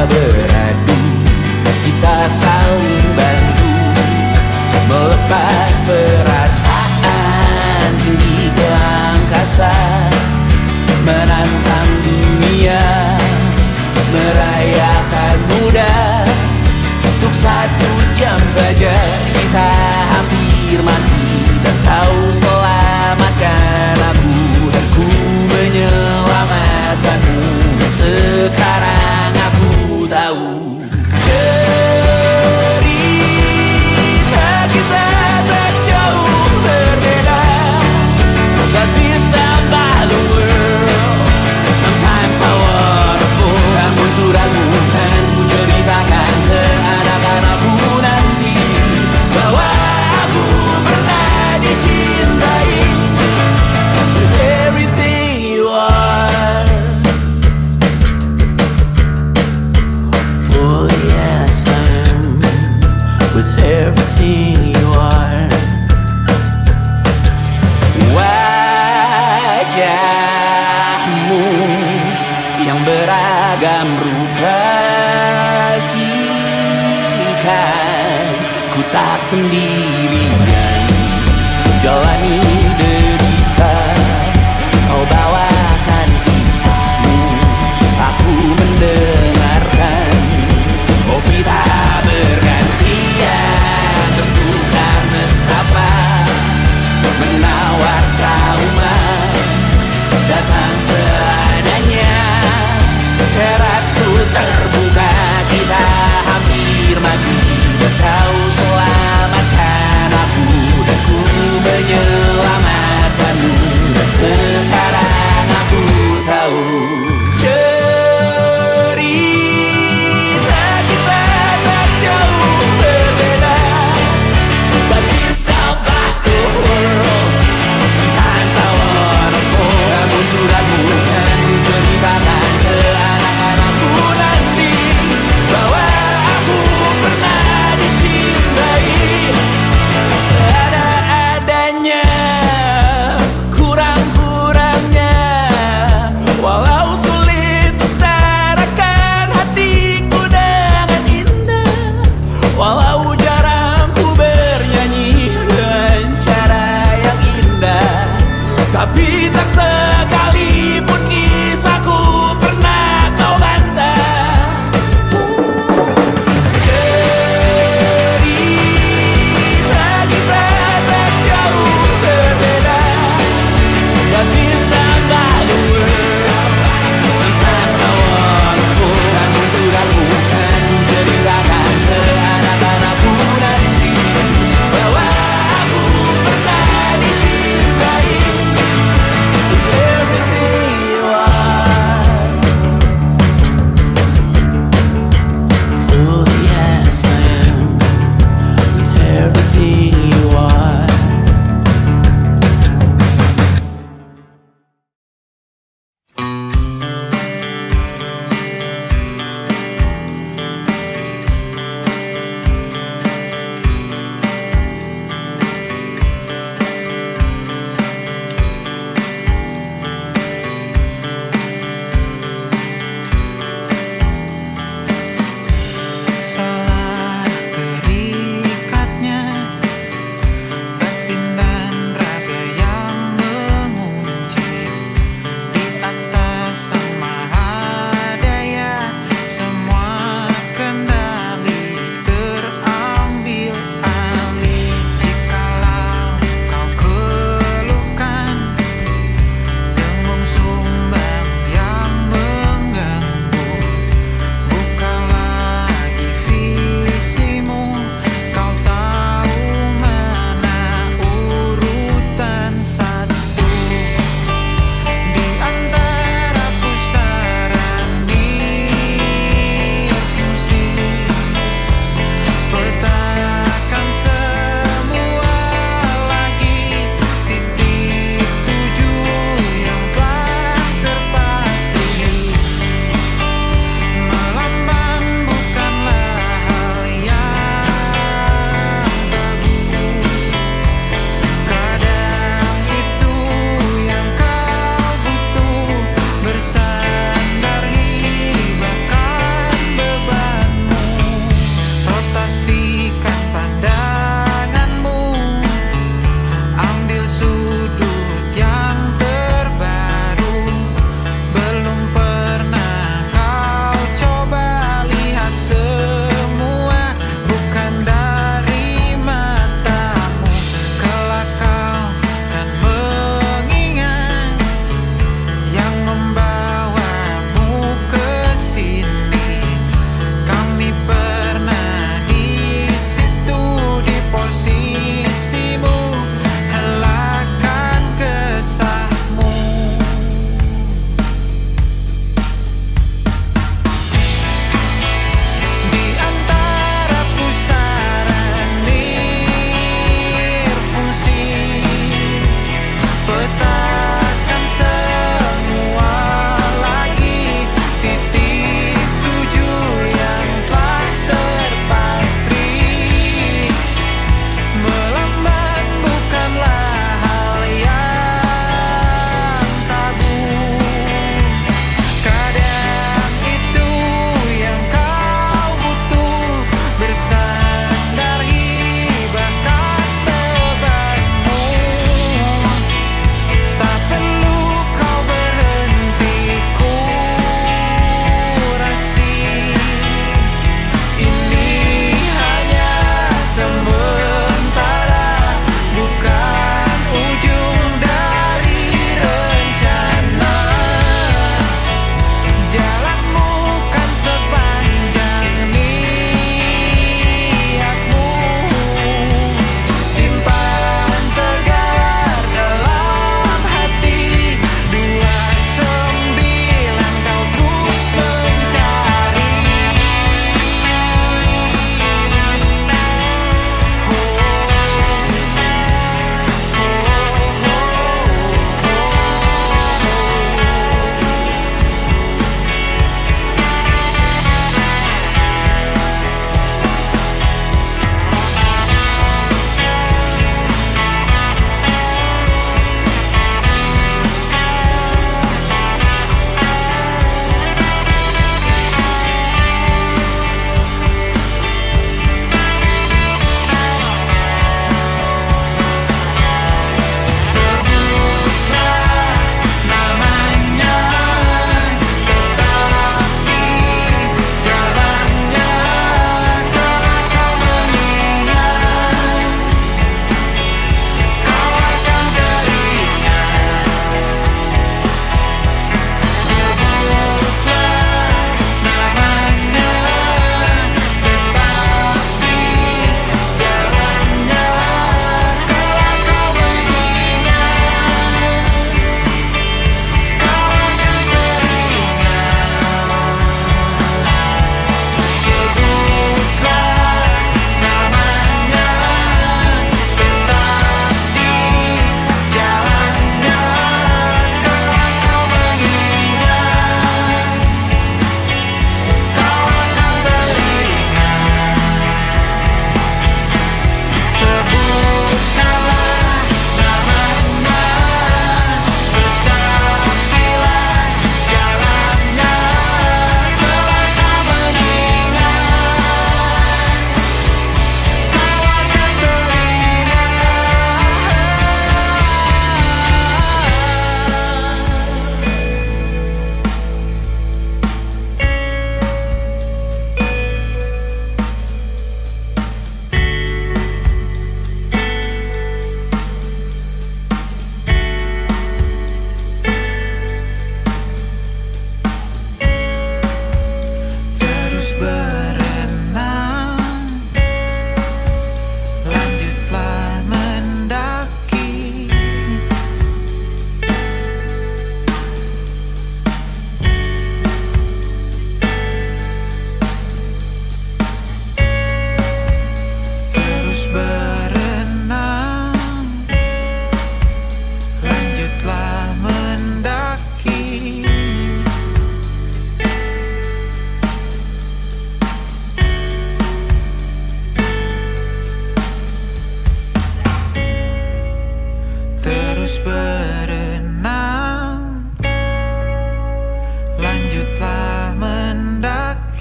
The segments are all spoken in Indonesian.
beradu, kita saling bantu melepas perasaan tinggi ke angkasa, menantang dunia, merayakan muda. Untuk 1 jam saja kita hampir mati, dan kau selamatkan aku, dan ku menyelamatkanmu. Sekarang aku tahu cerita kita tak jauh berbeda, but it's about the world. Sometimes I wanna fall. Namun suratmu kan ku ceritakan ke anak-anakku nanti, bahwa aku pernah dicintai with everything you are. For yes, I am with everything you are. Wajahmu yang beragam rupa pastikan ku tak sendirian jalani derita. Kau bawakan kisahmu, aku mendengarkan. Oh, kita bergantian, tentukan nestapa, menawar trauma, datang seadanya. Terasku terbuka, kita hampir mati, dan kau selamatkan aku, dan ku menyelamatkanmu. Dan sekarang aku tahu cerita kita tak jauh berbeda, but it's about the world. Sometimes I wanna fall. Namun suratmu kan ku ceritakan ke anak-anakku nanti, bahwa aku pernah dicintai seada-adanya, sekurang-kurangnya.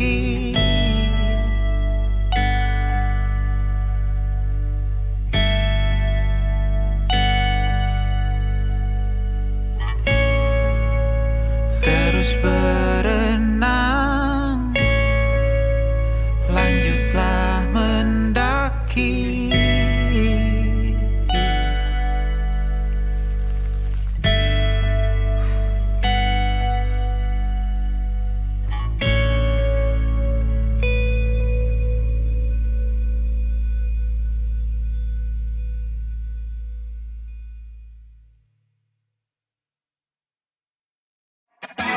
mendaki. Terus berenang, lanjutlah mendaki.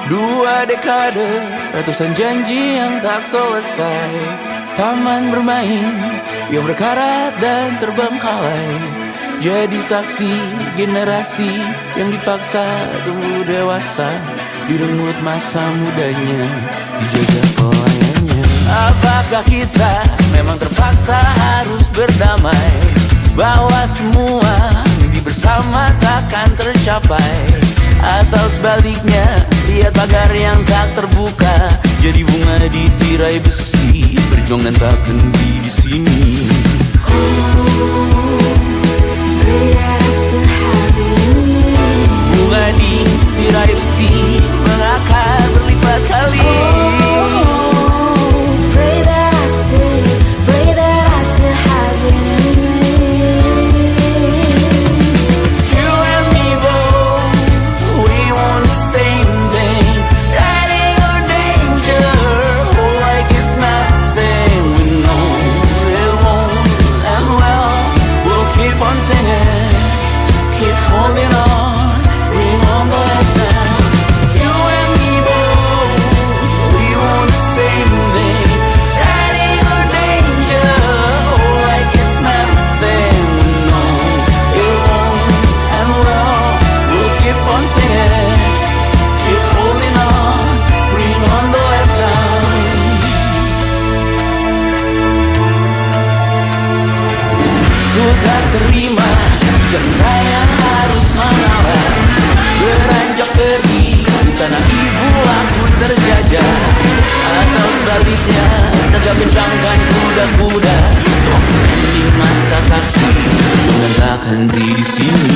Dua dekade, ratusan janji yang tak selesai, taman bermain yang berkarat dan terbengkalai, jadi saksi generasi yang dipaksa tumbuh dewasa, direnggut masa mudanya, dijaga pelayannya. Apakah kita memang terpaksa harus berdamai, bahwa semua mimpi bersama takkan tercapai? Atau sebaliknya, lihat pagar yang tak terbuka, jadi bunga di tirai besi, berjuang dan tak henti di sini. Bunga di tirai besi mengakar berlipat kali. Tak terima jika kita yang harus mengalah, beranjak pergi di tanah ibu aku terjajah. Atau sebaliknya, tegak kencangkan kuda-kuda, tuangkan di mata kaki, jangan tak henti di sini.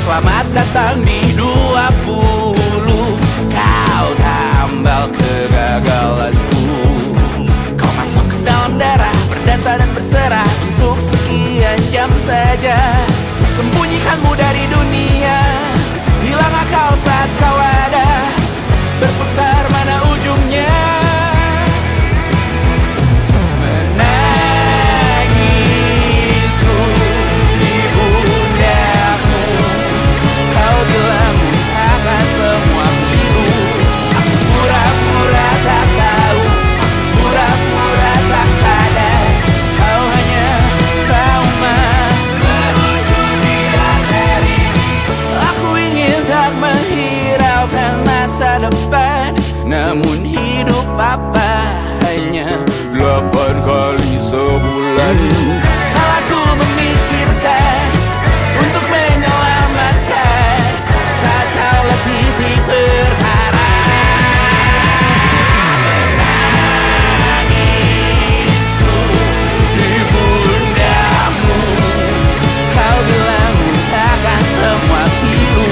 selamat datang di 20. Kau tambal kegagalanku. Kau masuk ke dalam darah, berdansa dan berserah untuk sekian jam saja. Sembunyikanmu dari dunia, hilang akal saat kau ada, berputar mana ujungnya. Menangisku di pundakmu, kau bilang lupakan semua pilu. Aku pura-pura tak tahu, pura-pura tak sadar, kau hanya trauma. Aku ingin tak menghiraukan masa depan, namun hidup apa hanya 8 kali sebulan. Salahku memikirkan untuk menyelamatkan saat kau letih di perkara. Menangisku di pundakmu, kau bilang lupakan semua pilu.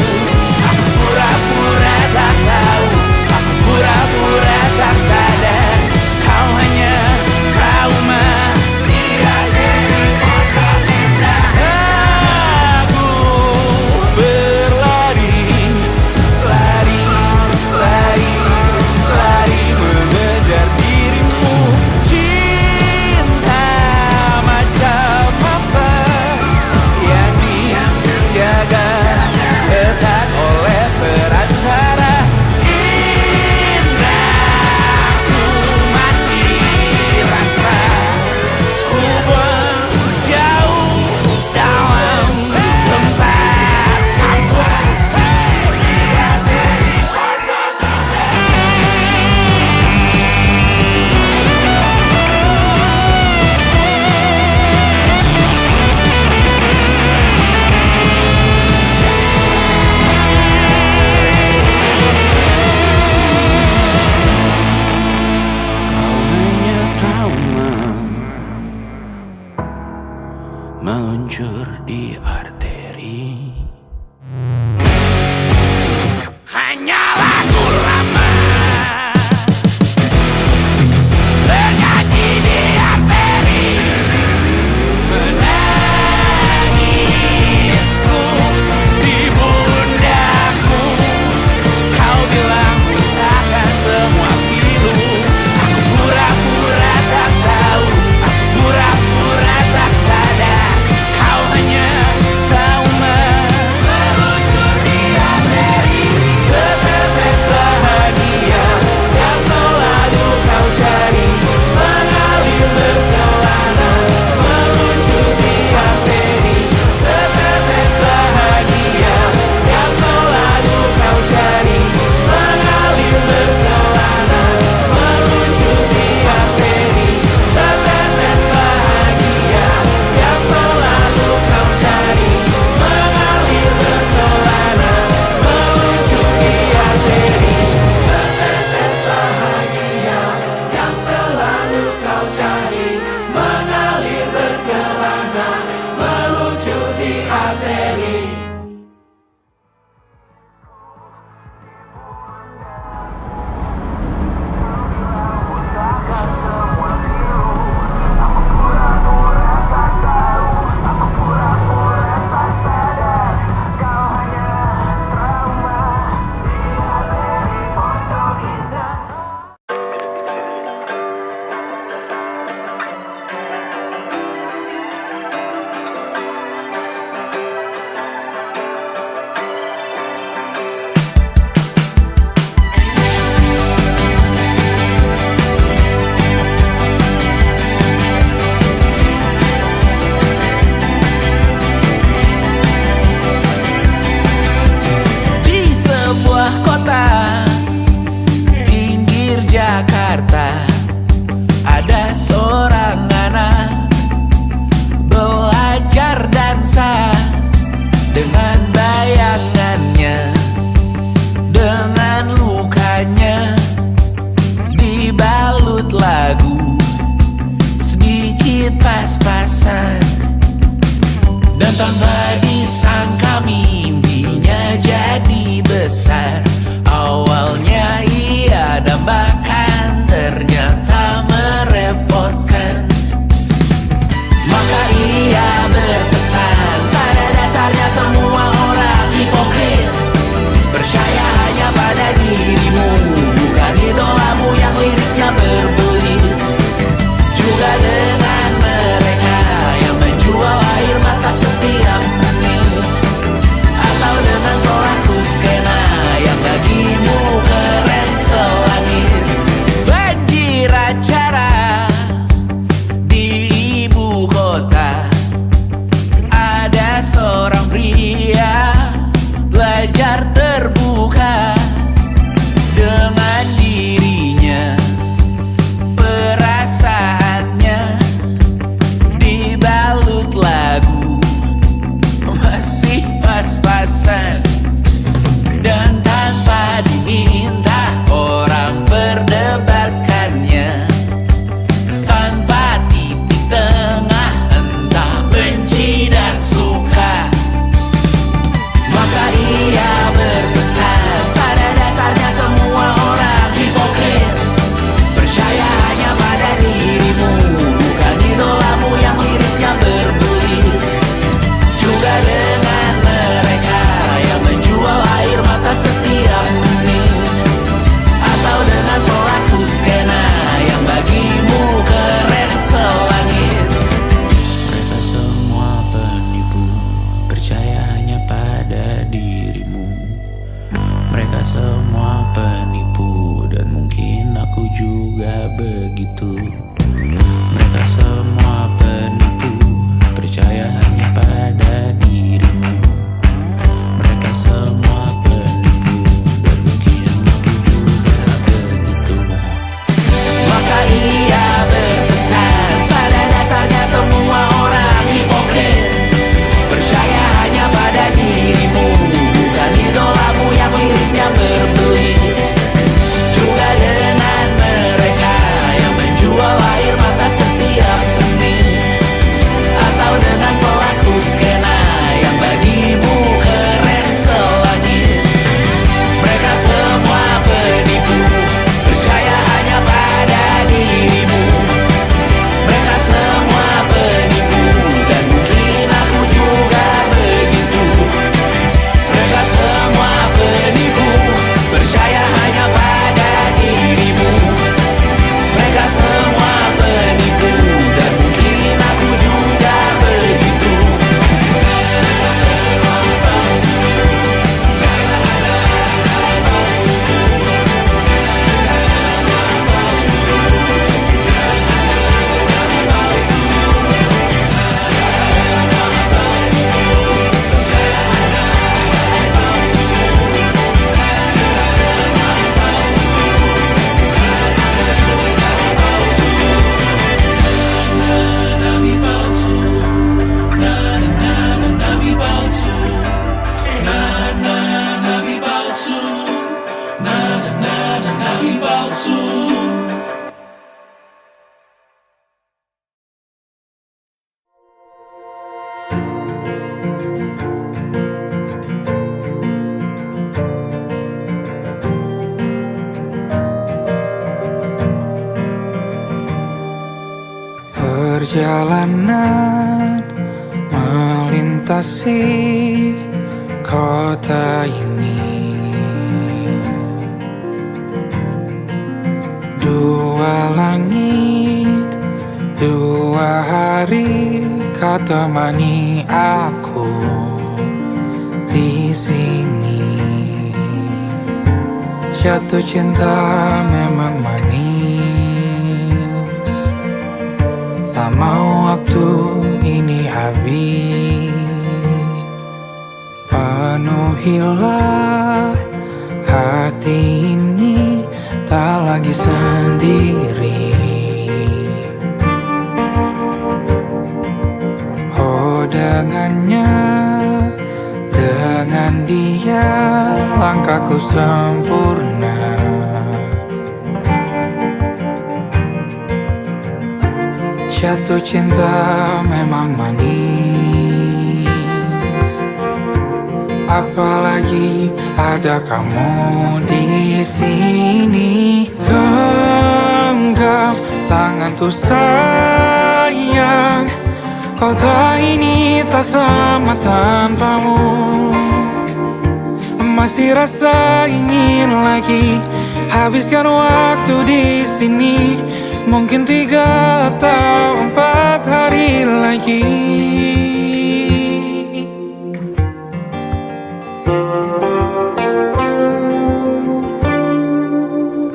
Aku pura-pura tak tahu, aku pura-pura tak sadar, kau hanya trauma. Aku berlari, lari, lari, lari mengejar dirimu. Cinta macam apa yang dijaga ketat oleh perantara? Indahku mati rasa, ku buang jauh dalam tempat sampah. Kau hanya trauma, meluncur di arteri. Hanya lagu lama bernyanyi di arteri. Menangisku di pundakmu, kau bilang lupakan semua pilu. Aku pura-pura tak tahu, aku pura-pura tak sadar, kau hanya trauma. Meluncur di arteri, setetes bahagia yang selalu kau cari, mengalir berkelana. Meluncur di arteri, setetes bahagia yang selalu kau cari, mengalir berkelana. Meluncur di arteri, setetes bahagia yang selalu kau cari, mengalir berkelana. Meluncur di arteri, setetes bahagia yang selalu kau cari, mengalir berkelana. Meluncur di arteri. Di sebuah kota pinggir Jakarta, ada seorang anak belajar dansa dengan bayangannya, dengan lukanya dibalut lagu sedikit pas-pasan. Dan tanpa disangka mimpi Perjalanan melintasi kota ini, dua langit, dua hari kau temani aku di sini. Jatuh cinta memang manis, tak mau waktu ini habis. Penuhilah hati ini, tak lagi sendiri. Oh dengannya, dengan dia langkahku sempurna. Jatuh cinta memang manis, apalagi ada kamu di sini. Genggam tanganku sayang, kota ini tak sama tanpamu. Masih rasa ingin lagi habiskan waktu di sini. Mungkin 3 atau 4 hari lagi.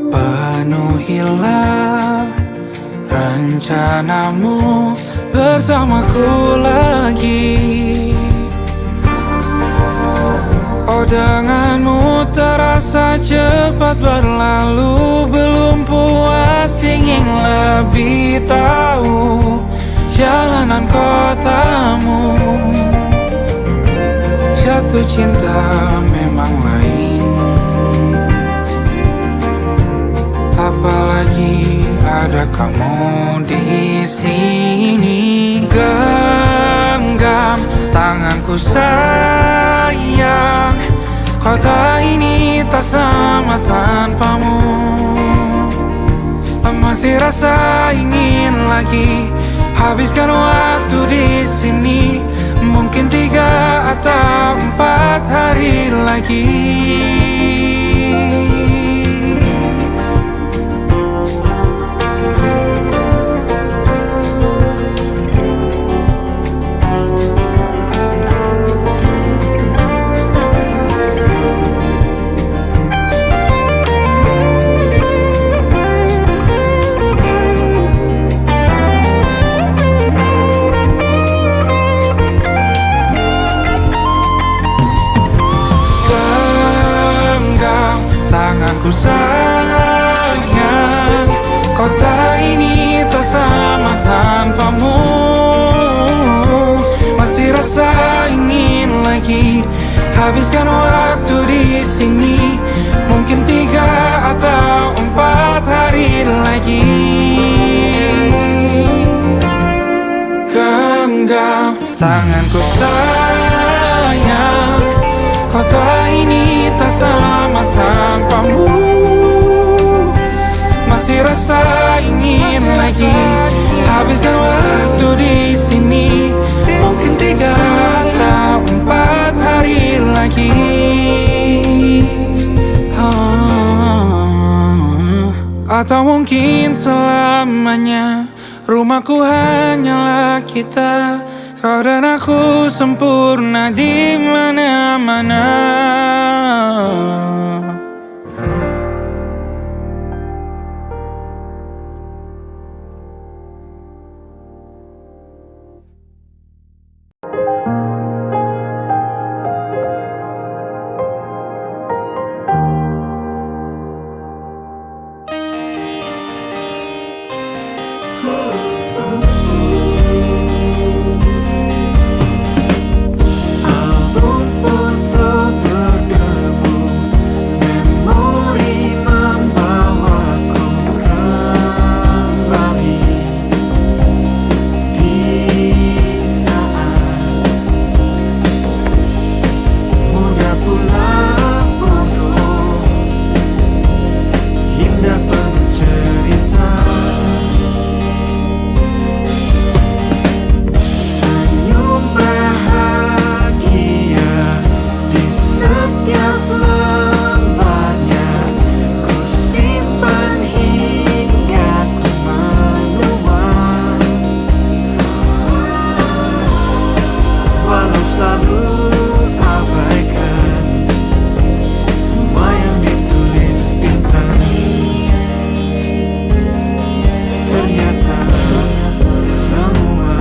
Penuhilah rencanamu bersamaku lagi. Oh denganmu terasa cepat berlalu, belum puas ingin lebih tahu jalanan kotamu. Jatuh cinta memang lain, apalagi ada kamu di sini. Genggam tanganku sayang, kota ini tak sama tanpamu. Masih rasa ingin lagi habiskan waktu di sini. Mungkin 3 atau 4 hari lagi. Tanganku sayang, kota ini tak sama tanpamu. Masih rasa ingin lagi habiskan waktu di sini. Mungkin 3 atau 4 hari lagi. Genggam tanganku sayang, kota ini tak sama tanpamu. Masih rasa ingin lagi habiskan waktu di sini. Mungkin 3 atau 4 hari lagi. Atau mungkin selamanya. Rumahku hanyalah kita, kau dan aku sempurna di mana-mana. Album foto Setiap lembarnya ku simpan hingga ku menua, walau selalu abaikan semua yang ditulis bintang. Ternyata semua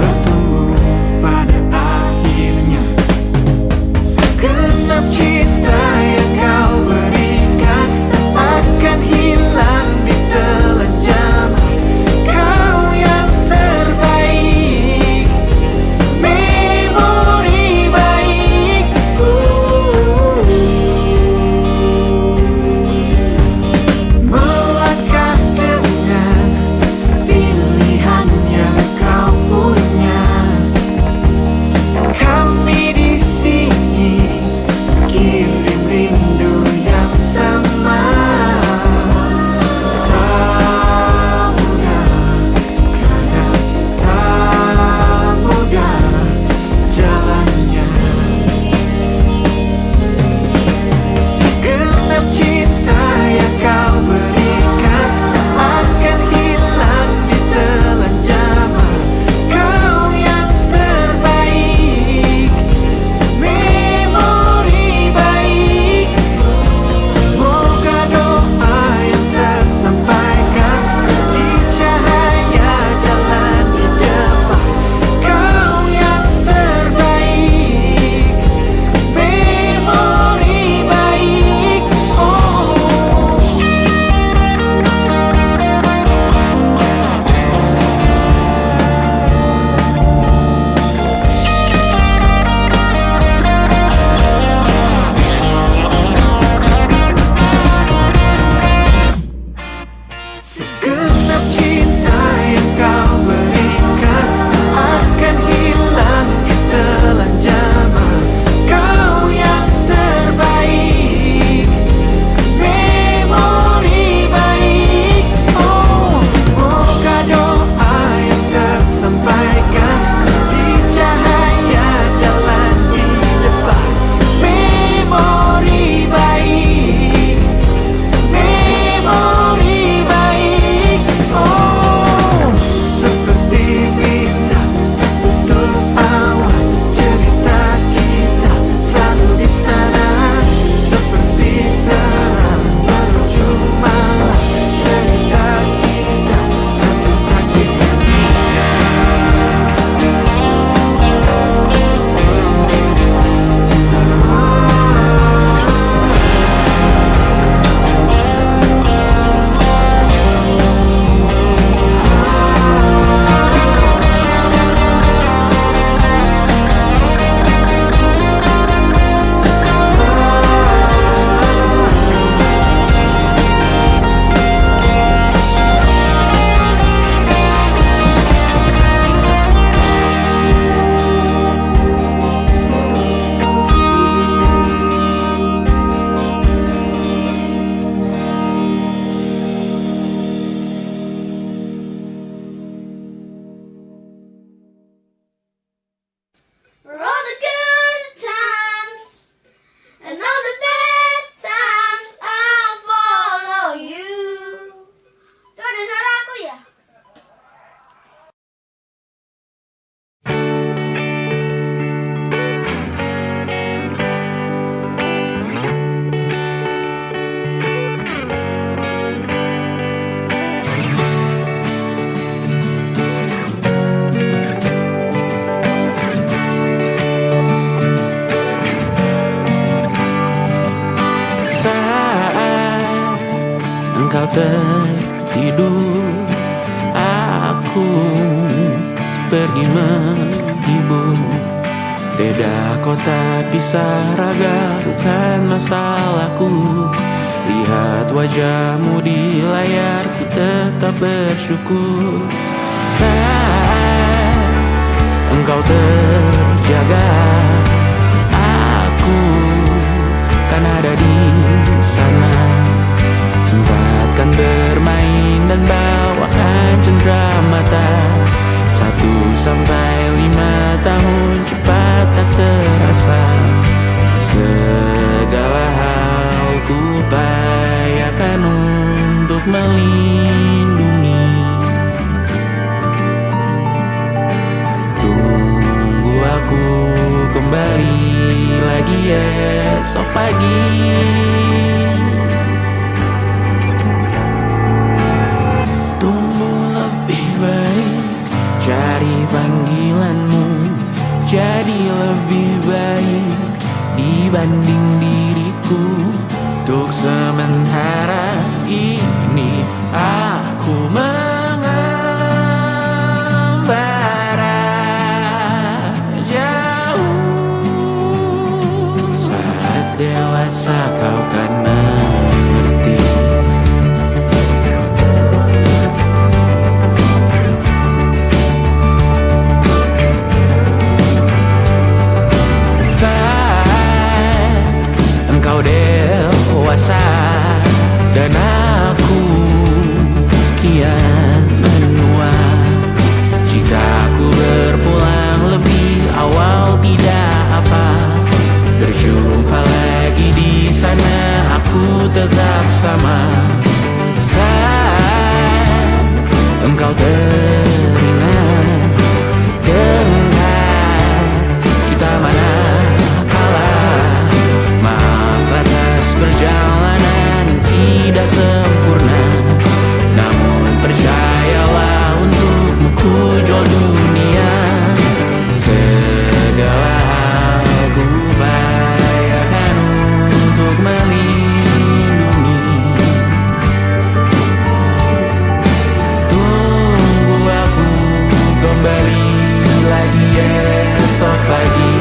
bertumbuh pada akhirnya. Segenap cinta yang kau berikan tak akan hilang ditelan zaman. Kau yang terbaik, memori baik. Melangkah dengan pilihan yang kau punya. Kami di sini kirim rindu yang sama. Tak mudah, kadang tak mudah jalannya. Segenap cinta yang kau berikan tak akan hilang ditelan zaman. Kau yang terbaik, memori baik. Semoga doa yang tersampaikan jadi cahaya jalan di depan. Kau yang terbaik, memori baik. Oh, segenap cinta yang kau berikan tak akan hilang ditelan zaman. Kau yang terbaik, memori baik. Oh, semoga doa yang tersampaikan jadi cahaya jalan di depan. Memori baik, memori baik. Oh, seperti bintang tertutup awan, cerita kita selalu di sana. Seperti terang menuju malam, cerita kita satu takdir yang For all the good times and all the bad times, I'll follow you. Itu ada suara aku ya? saat engkau tertidur, aku pergi menghibur. Beda kota pisah raga bukan masalahku. Lihat wajahmu di layar, ku tetap bersyukur. Saat engkau terjaga, aku kan ada di sana. Sempatkan bermain dan bawakan cenderamata. 1 sampai 5 tahun cepat tak terasa. Segala hal ku upayakan untuk melindungi. Tunggu aku kembali lagi esok pagi. Tumbuh lebih baik, cari panggilanmu, jadi lebih baik dibanding diriku. Untuk sementara ini aku mengembara jauh. Saat dewasa kau kan mengerti. Engkau dewasa dan aku kian menua. Jika aku berpulang lebih awal tidak apa, berjumpa lagi di sana aku tetap sama. Saat engkau teringat tengah kita mana perjalanan yang tidak sempurna, namun percayalah untukmu ku jual dunia. Segala hal ku upayakan untuk melindungi. Tunggu aku kembali lagi esok pagi.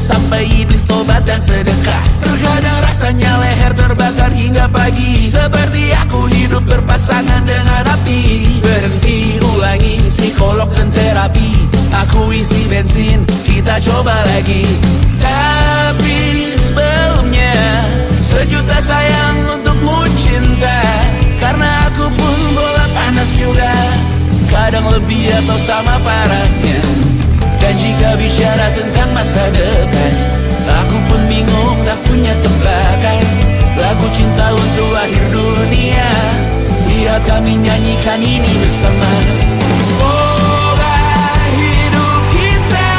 Sampai iblis tobat dan sedekah. Terkadang rasanya leher terbakar hingga pagi, seperti aku hidup berpasangan dengan api. Berhenti, ulangi psikolog dan terapi. Aku isi bensin, kita coba lagi. Tapi sebelumnya sejuta sayang untukmu cinta. Karena aku pun bola panas juga, kadang lebih atau sama parahnya. Dan jika bicara tentang masa depan, aku pun bingung tak punya tebakan. Lagu cinta untuk akhir dunia, lihat kami nyanyikan ini bersama. Semoga hidup kita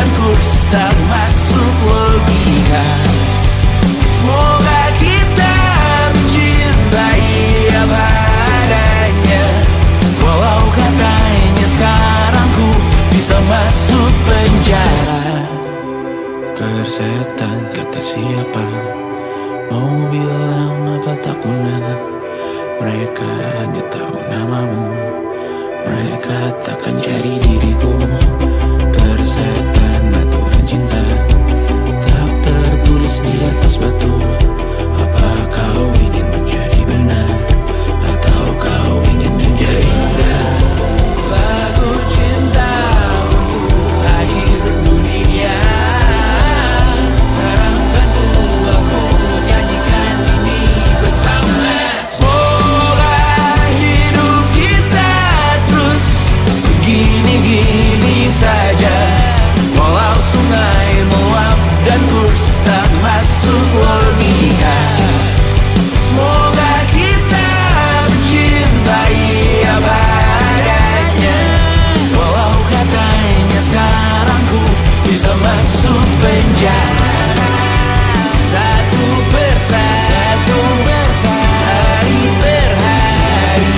dan kurs tak masuk logika. Semoga kita mencintai apa adanya, walau katanya sekarang ku bisa masuk penjara. Persetan kata siapa, mau bilang apa tak guna. Mereka hanya tahu namamu, mereka takkan cari diriku. Persetan aturan cinta tak tertulis di atas batu. Apa kau ingin menjadi benar, atau kau ingin menjadi muda? Lagu cinta untuk akhir dunia, sekarang bantu aku nyanyikan ini bersama. Semoga hidup kita terus begini-gini saja, walau sungai meluap dan kurs tak masuk logika. Semoga kita mencintai apa adanya, walau katanya sekarang ku bisa masuk penjara. Satu persatu, hari per hari,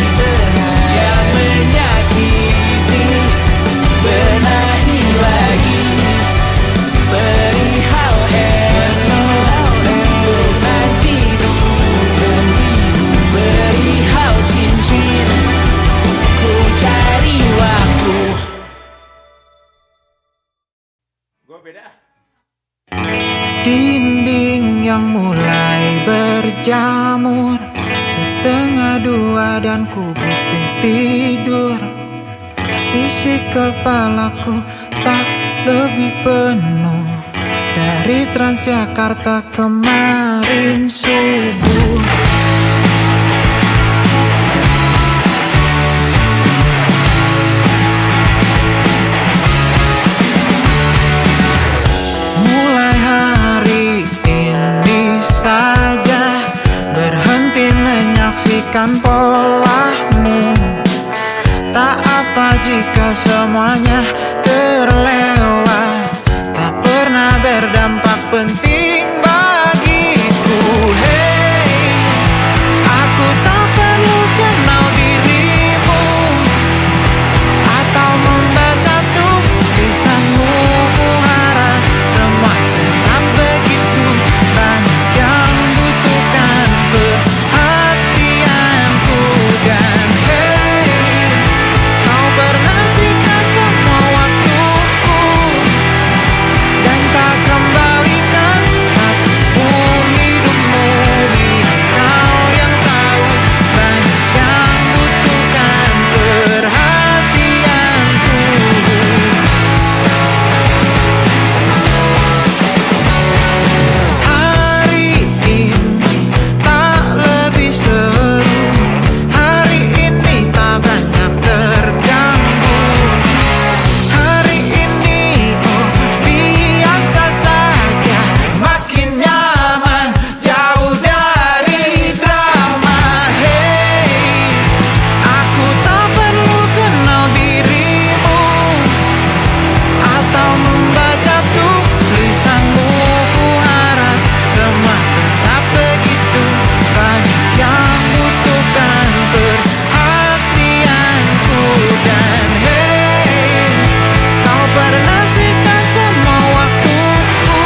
yang menyakiti benahi lagi. Perihal esok untuk nanti dulu, perihal cincin ku cari waktu. Gua beda. Dinding yang mulai berjamur, setengah dua dan ku butuh tidur. Isi kepalaku tak lebih penuh dari Transjakarta kemarin subuh. Mulai hari ini saja berhenti menyaksikan polahmu. Tak apa jika semuanya terlewat, tak pernah berdampak penting bagiku. Hey, aku tak perlu kenal dirimu atau membaca tulisanmu. Harap semua tetap begitu, banyak yang butuhkan perhatianku. Dan hey, kau pernah sita semua waktuku dan tak kembalikan satupun hidupmu. Biar kau yang tahu, banyak yang butuhkan perhatianku. Hari ini tak lebih seru, hari ini tak banyak terganggu. Hari ini oh biasa saja, makin nyaman, jauh dari drama. Hey, aku tak perlu kenal dirimu atau membaca tulisanmu. Ku harap semua tetap begitu, banyak yang butuhkan perhatianku. Dan hey, kau pernah sita semua waktuku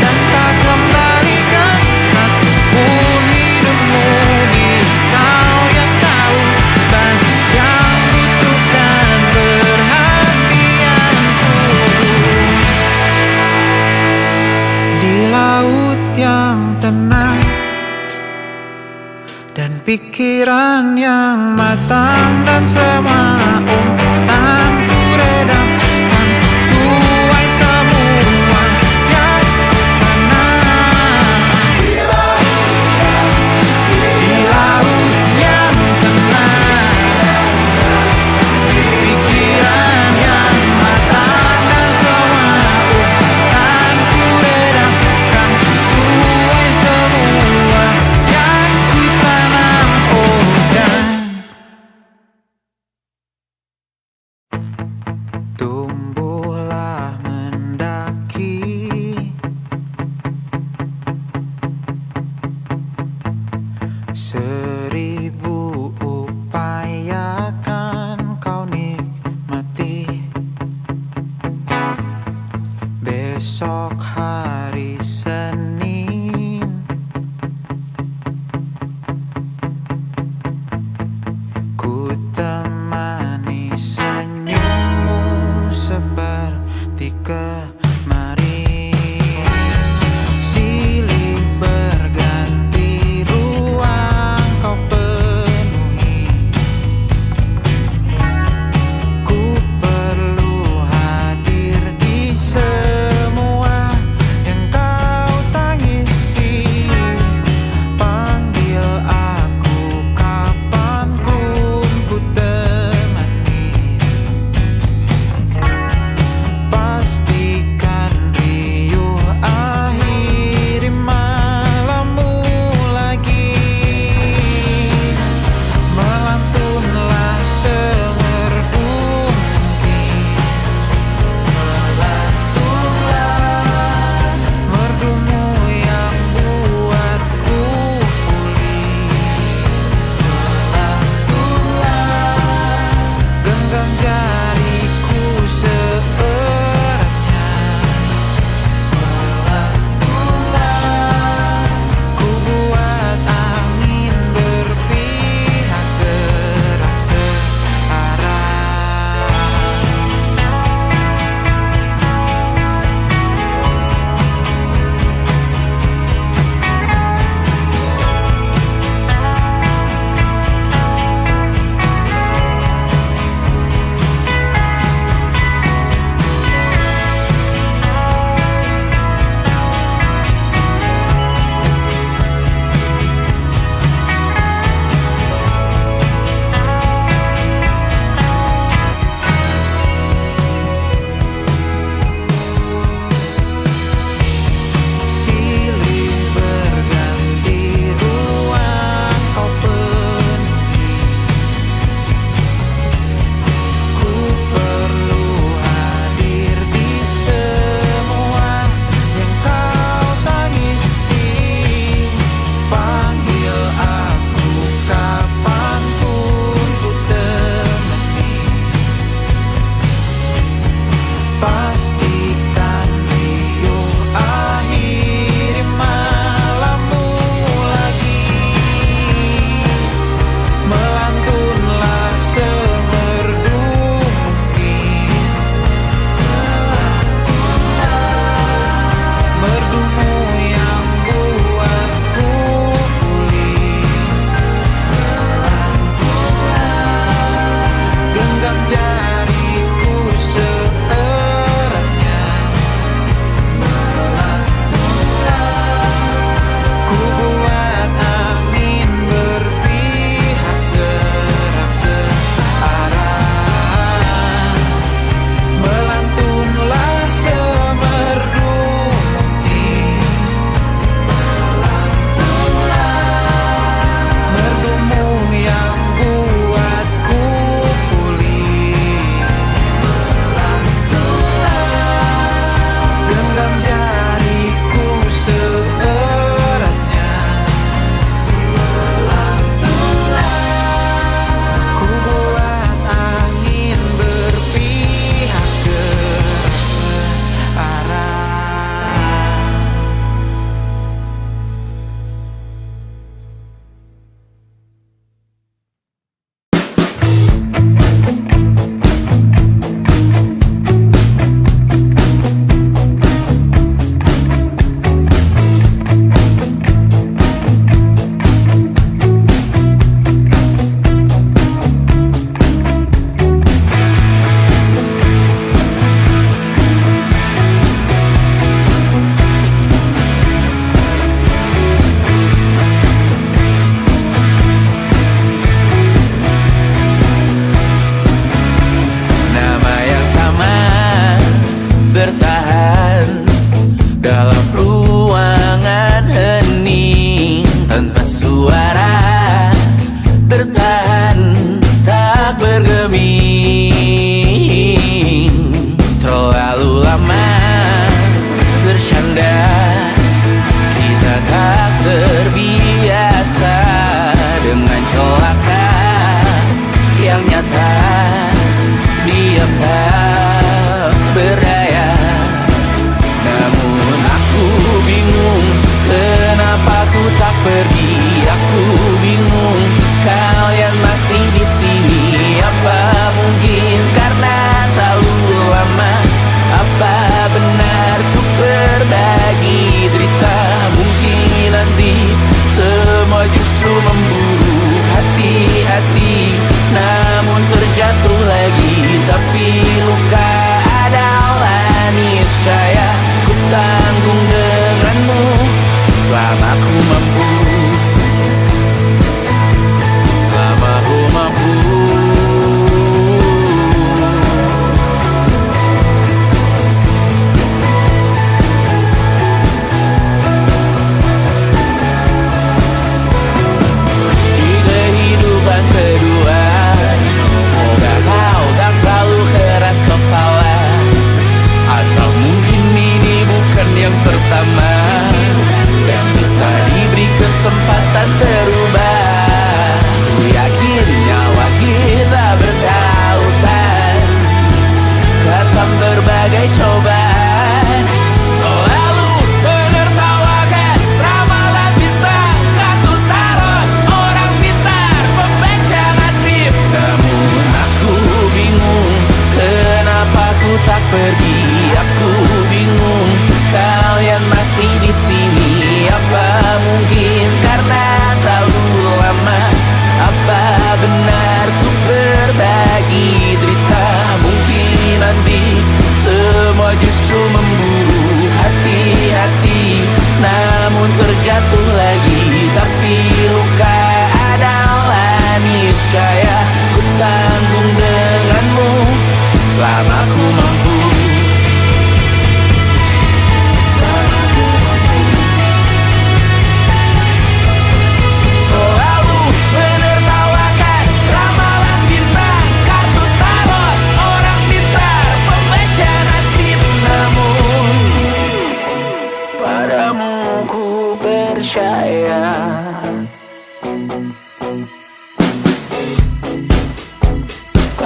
dan tak kembalikan satupun hidupmu. Biar kau yang tahu, banyak yang butuhkan perhatianku. Di laut yang tenang dan pikiran yang matang, dan semua umpanku redam, kan ku tuai semua yang ku tanam. Di laut yang tenang, pikiran yang matang, dan semua umpanku redam, kan ku tuai semua yang ku tanam. Oh, dan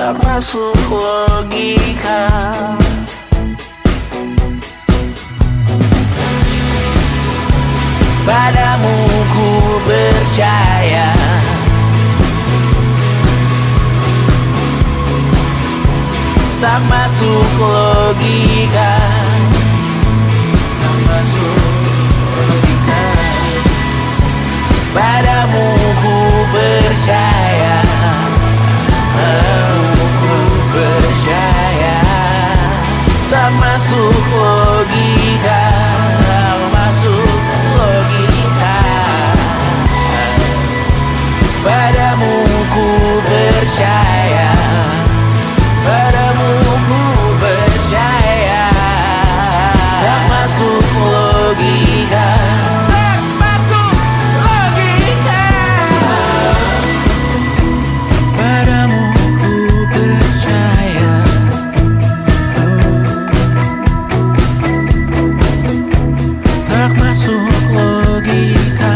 tak masuk logika. Padamu ku percaya, tak masuk logika, tak masuk logika. Padamu ku percaya, padamu ku percaya, tak masuk logika, tak masuk logika. Padamu ku percaya, padamu ku percaya, tak masuk logika, tak masuk logika. Padamu ku percaya, tak masuk logika.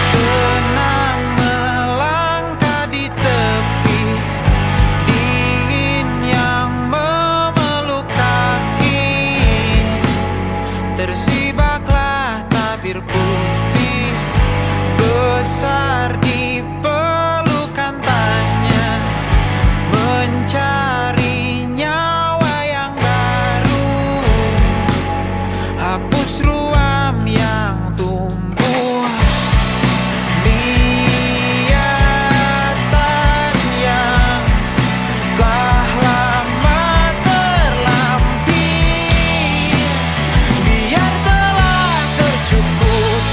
Tenang melangkah di tepi, dingin yang memeluk kaki. Tersibaklah tabir putih besar di pelukan tanya, mencari nyawa yang baru, hapus ruam yang tumbuh, niatan yang telah lama terlampir. Biar telah tercukup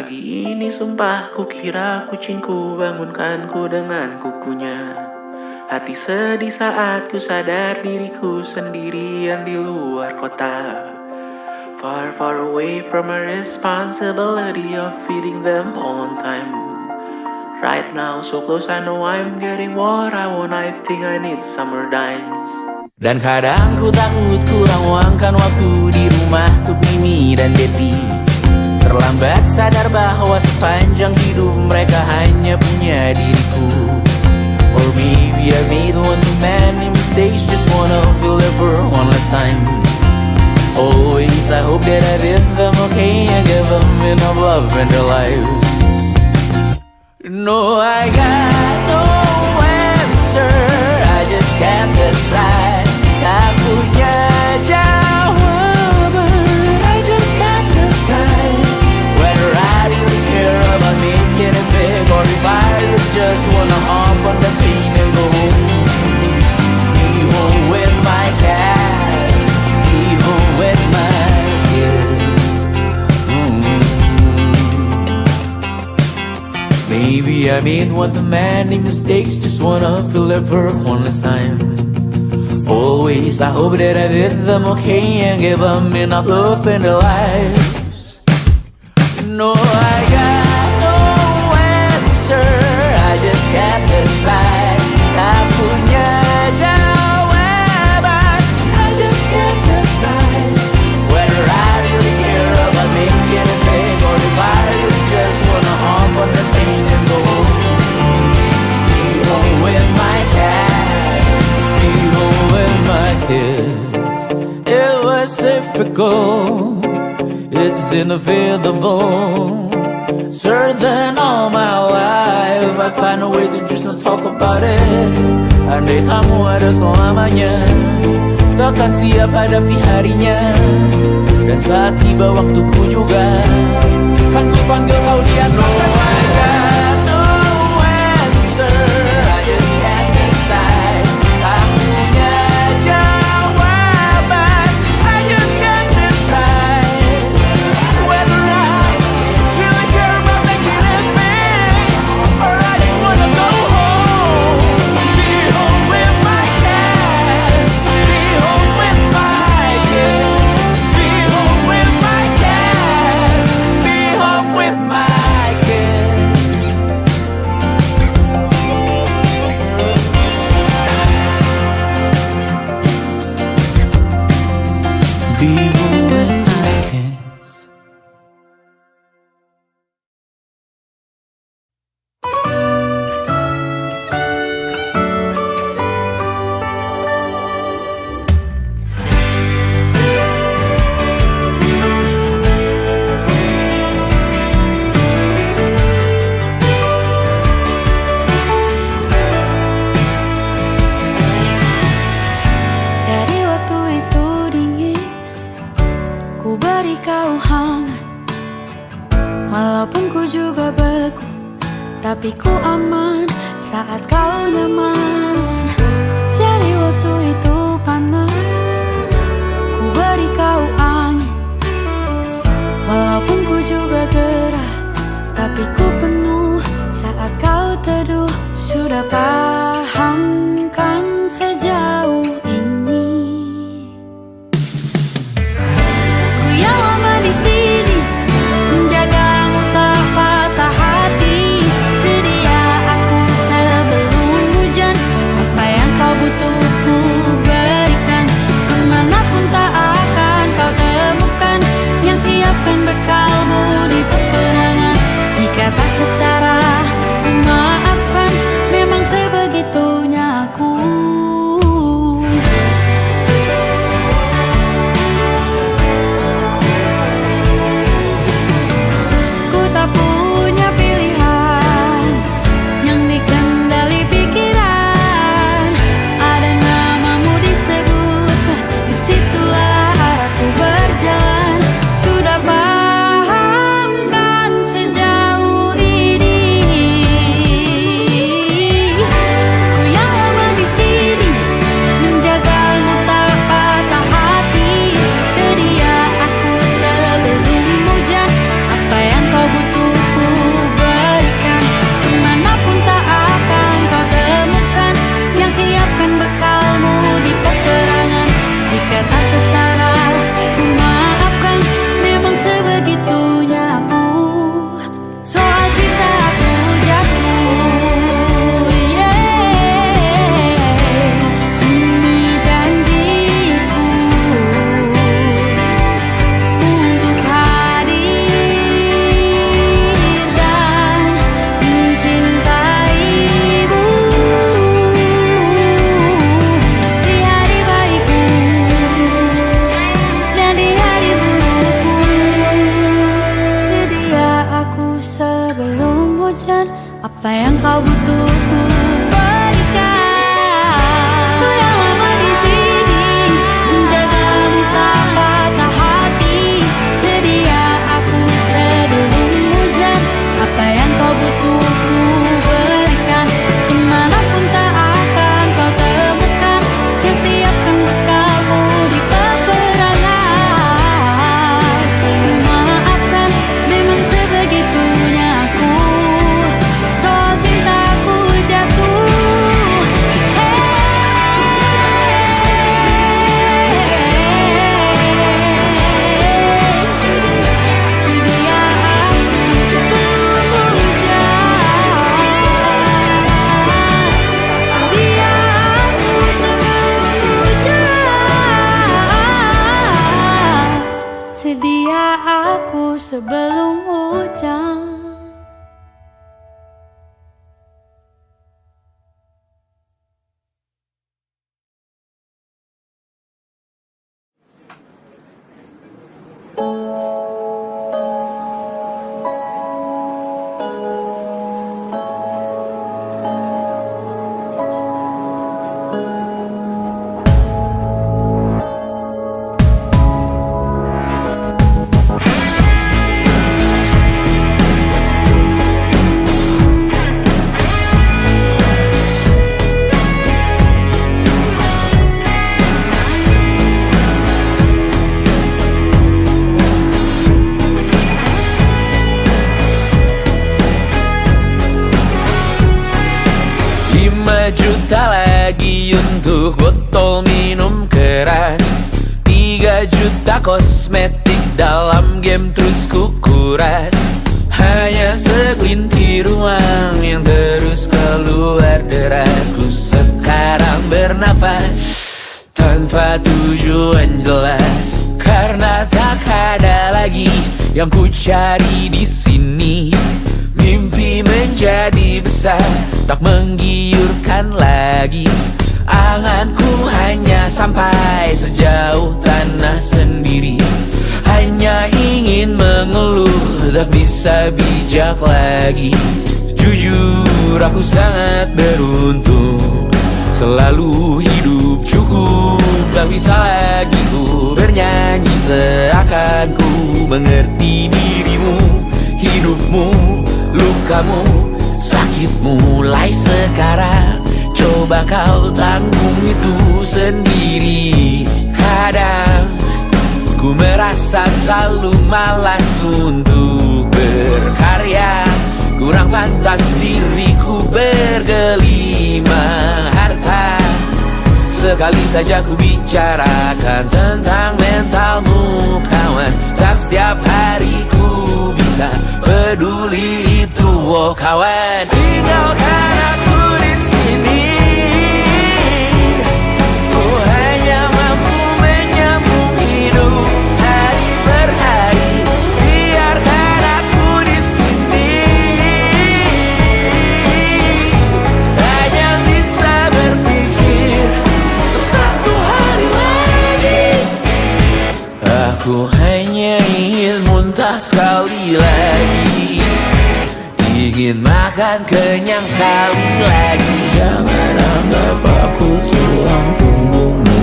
Pagi ini sumpah kukira kucingku bangunkanku dengan kukunya. Hati sedih saat ku sadar diriku sendirian di luar kota. Far, far away from a responsibility of feeding them all on time. Right now, so close, I know I'm getting what I want. I think I need summer dimes. Dan kadang ku takut kurang luangkan waktu di rumah untuk Mimi dan Betty. Terlambat sadar bahwa sepanjang hidup mereka hanya punya diriku. Or maybe I made one too many mistakes, just wanna feel it for one last time. Always I hope that I did them okay and give them enough love in their lives. No, I got no answer, I just can't decide. Tak punya jawaban, I just can't decide whether I really care about making it big, or if I just wanna hop on the plane and go home. Be home with my cats, be home with my kids. Maybe I made one too many mistakes, just wanna feel it for one last time. Always I hope that I did them okay and gave them enough love in their lives. No, I got no answer, I just can't decide. Tak punya jawaban, I just can't decide whether I really care about making it big, or if I really just wanna hop on the plane and go home. Be home with my cats, be home with my kids. It was difficult, it's inevitable. Certain all my life I find a way to just not talk about it. Andai kamu ada selamanya, takkan siap hadapi harinya. Dan saat tiba waktuku juga, kan ku panggil kau di atas sana. No answer, I just can't decide. Tak punya jawaban, I just can't decide whether I really care about making it big, or I just wanna go home. Be home with my cats, be home with my kids. Be home with my cats, be home with my kids. beli untuk botol minum keras. 3 juta kosmetik dalam game terus ku kuras. Hanya segelintir uang yang terus keluar deras. Ku sekarang bernafas tanpa tujuan jelas, karena tak ada lagi yang ku cari di sini. Mimpi menjadi besar, tak menggiurkan lagi. Anganku hanya sampai sejauh tanah sendiri. Hanya ingin mengeluh, tak bisa bijak lagi. Jujur aku sangat beruntung, selalu hidup cukup. Tak bisa lagi ku bernyanyi seakan ku mengerti dirimu. Hidupmu, lukamu, sakitmu mulai sekarang. Coba kau tanggung itu sendiri. Kadang ku merasa terlalu malas untuk berkarya. Kurang pantas diriku bergelima harta. Sekali saja ku bicarakan tentang mentalmu kawan. Tak setiap hari ku bisa peduli itu, oh kawan. Tinggalkan aku di sini. Ku hanya mampu menyambung hidup hari per hari. Biarkan aku di sini. Hanya bisa berpikir untuk satu hari lagi. Aku hanya ingin muntah sekali lagi, ingin makan kenyang sekali lagi. Jangan anggap aku tulang punggungmu.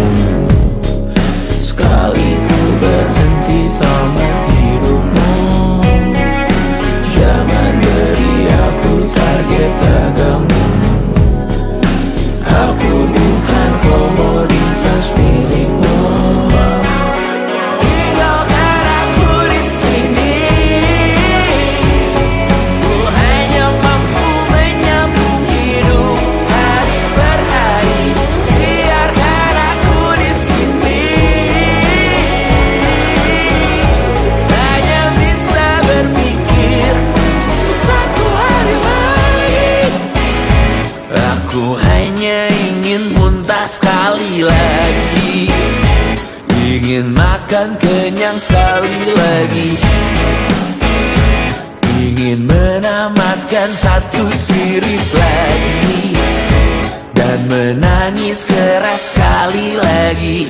Sekali ku berhenti tamat hidupmu. Jangan beri aku target dagangmu. Aku bukan komoditas milikmu. Tinggalkan aku di sini. Ku hanya mampu menyambung hidup hari per hari. Biarkan aku di sini. Hanya bisa berpikir untuk satu hari lagi. Aku hanya ingin muntah sekali lagi, ingin makan kenyang sekali lagi, ingin menamatkan satu series lagi, dan menangis keras sekali lagi.